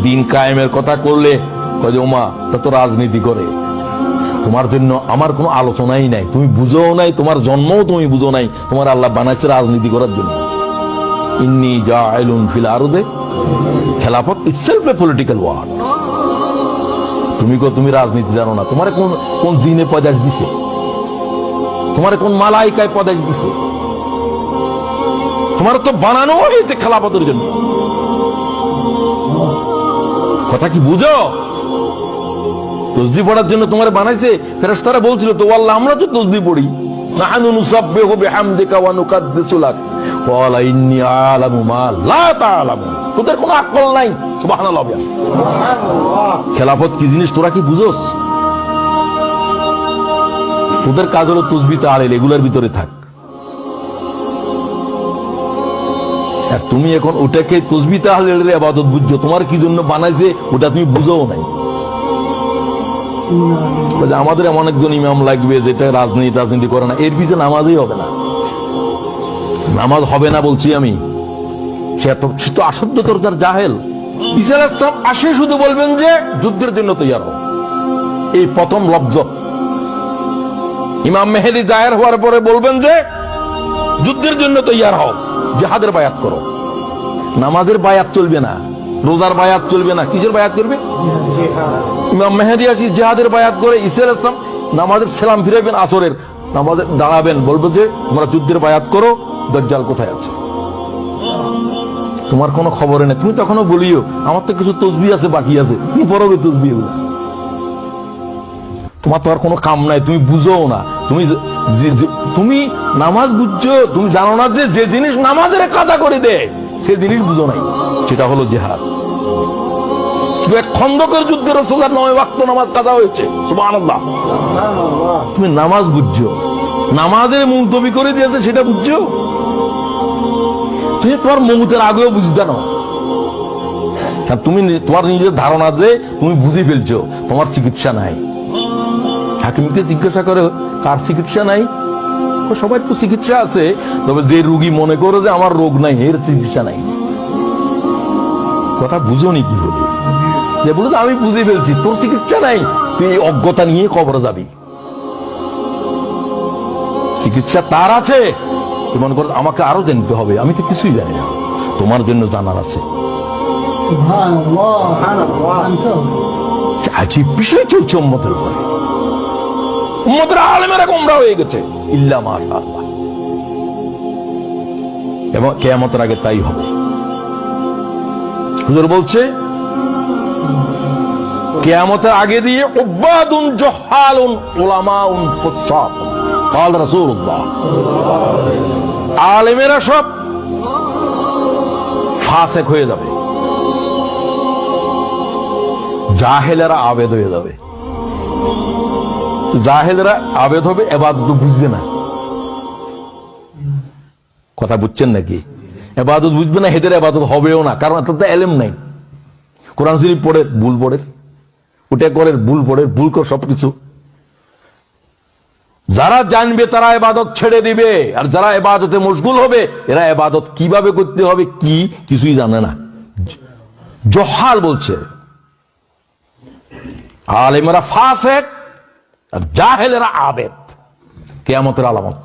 দিন কায়েমের কথা করলে কয় যে ওমা তা তো রাজনীতি করে। তোমার জন্য আমার কোনো আলোচনাই নাই, তুমি বুঝো নাই, তোমার জন্মও তুমি বুঝো নাই, তোমার আল্লাহ বানাইছে রাজনীতি করার জন্য। ইন্নী জাইলুন ফিল আরদে, খেলাফত ইটসেলফ এ পলিটিক্যাল ওয়ার্ড। তুমি রাজনীতি জানো না, তোমার কোন জিনে পয়দাশ দিছে, তোমার কোন মালাইকায় পয়দাশ দিছে, তোমার তো বানানো হয়েছে খেলাফতের জন্য। কথা কি বুঝো? তসবিহ পড়ার জন্য তোমার বানাইছে। ফেরেশতারা বলছিল তো আল্লাহ আমরা তো তসবিহ পড়ি, নাহনু নুসাব্বিহু বিহামদিকা ওয়া নুকাদ্দিসু লাক, ক্বালা ইন্নী আ'লামু মা লা তা'লামুন। তোদের কোনো আকল নাই। সুবহানাল্লাহ। খেলাফত কি জিনিস তোরা কি বুঝোস? তোদের কাজ হলো তসবিহ তাহলিল, এগুলোর ভিতরে থাক। আর তুমি এখন ওটাকে তসবিহ তাহলিলের ইবাদত বুঝছো, তোমার কি জন্য বানাইছে ওটা তুমি বুঝোও নাই। আমাদের এমন একজন ইমাম লাগবে যেটা রাজনীতি করে না, এর পিছনে নামাজই হবে না। নামাজ হবে না বলছি আমি, সে তো আসাধ্য তোর তার জাহেল। ঈসা আলাইহিস সালাম আসে শুধু বলবেন যে যুদ্ধের জন্য তৈয়ার হও, এই প্রথম লফজ। ইমাম মেহেদী জাহের হওয়ার পরে বলবেন যে যুদ্ধের জন্য তৈয়ার হও, জিহাদের বায়াত করো। নামাজের বায়াত চলবে না, রোজার বায়াত চলবে না, কিসের বায়াত করবে? ইমাম মেহেদী আসি জিহাদের বায়াত করে, ঈসা আলাইহিস সালাম নামাজের সালাম ফিরাবেন, আসরের নামাজে দাঁড়াবেন, বলবো যে তোমরা যুদ্ধের বায়াত করো, দাজ্জাল কোথায় আছে তোমার কোনো খবরে নেই। তুমি তখনও বলিও আমার তো কিছু তসবিহ আছে বাকি আছে, তুমি পড়বে তসবিহ গুলো, তোমার তো আর কোনো কাম নাই, তুমি বুঝো না। তুমি নামাজ বুঝছো, তুমি জানো না যে জিনিস নামাজের কাদা করে দেয় সে জিনিস বুঝো নাই, সেটা হলো জিহাদ। খন্দকের যুদ্ধে রাসূলুল্লাহ 9 ওয়াক্ত নামাজ কাদা হয়েছে। সুবহানাল্লাহ। তুমি নামাজ বুঝছো, নামাজের মুলতবি করে দিয়েছে সেটা বুঝছো? তুমি তোমার মৌতের আগেও বুঝতে না, তুমি তোমার নিজের ধারণা যে তুমি বুঝে ফেলছো, তোমার চিকিৎসা নাই। হাকিমকে জিজ্ঞাসা করে কার চিকিৎসা নাই? সবাই তো চিকিৎসা আছে, তবে যে রোগী মনে করে যে আমার রোগ নাই এর চিকিৎসা নাই। কথা বুঝোনি কি হবে? যে বলে আমি বুঝে ফেলছি তোর চিকিৎসা নাই, তুই এই অজ্ঞতা নিয়ে কবরে যাবি। চিকিৎসা তার আছে, তুই মনে কর আমাকে আরো জানতে হবে, আমি তো কিছুই জানি না, তোমার জন্য জানার আছে। আজীব বিষয় চলছে উম্মতের উপরে, উম্মতের আলেমেরা গোমরা হয়ে গেছে, ইল্লা মাশাআল্লাহ। এবং কিয়ামতের আগে তাই হবে। হুজুর বলছে কিয়ামতের আগে দিয়ে উবাদুন জহালুন উলামাউন ফুসাক, قال রাসূলুল্লাহ, আলেমেরা সব ফাসিক হয়ে যাবে, জাহেলেরা আবেদ হয়ে যাবে। জাহেলেরা আবেদ হবে, ইবাদত বুঝবে না। কথা বুঝছেন নাকি? ইবাদত বুঝবে না, হেদের ইবাদত হবেও না, কারণ তাতে ইলম নাই। কোরআন শরীফ পড়ে ভুল পড়ে, ওটা করে ভুল পড়ে, ভুল করে সবকিছু। যারা জানবে তারা ইবাদত ছেড়ে দিবে, আর যারা ইবাদতে মশগুল হবে এরা ইবাদত কিভাবে করতে হবে কি কিছুই জানে না। জহাল বলছে, আলেমেরা ফাসিক আর জাহেলেরা আবেদ, কিয়ামতের আলামত।